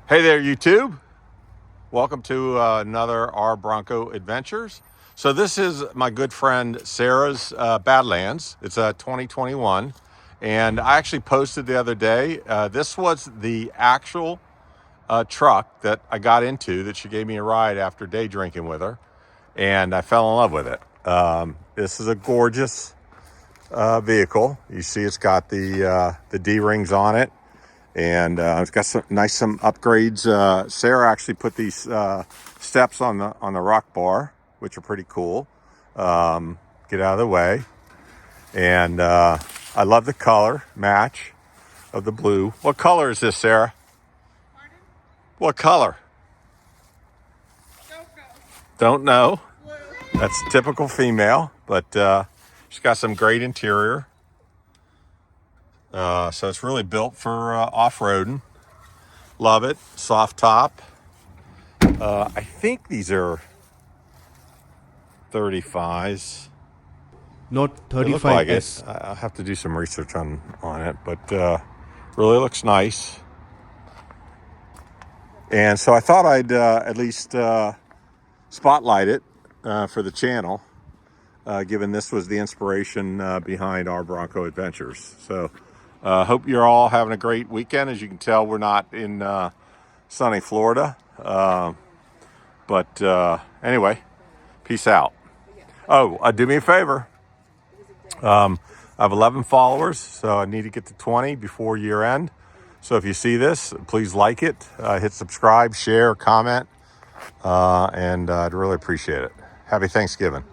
Hey there, YouTube. Welcome to another our Bronco Adventures. So this is my good friend Sarah's Badlands. It's a 2021. And I actually posted the other day. This was the actual truck that I got into that she gave me a ride after day drinking with her. And I fell in love with it. This is a gorgeous vehicle. You see it's got the D-rings on it. And it's got some upgrades. Sarah actually put these steps on the rock bar, which are pretty cool. Get out of the way. And I love the color match of the blue. What color is this, Sarah? Pardon? What color? Don't know. Blue. That's typical female, but she's got some great interior. So it's really built for off-roading. Love it. Soft top. I think these are 35s. Not They look like it. 35S. I'll have to do some research on it, but really looks nice. And so I thought I'd at least spotlight it for the channel, given this was the inspiration behind our Bronco Adventures. So hope you're all having a great weekend. As you can tell, we're not in sunny Florida. But anyway, peace out. Oh, do me a favor. I have 11 followers, so I need to get to 20 before year end. So if you see this, please like it, hit subscribe, share, comment, and I'd really appreciate it. Happy Thanksgiving.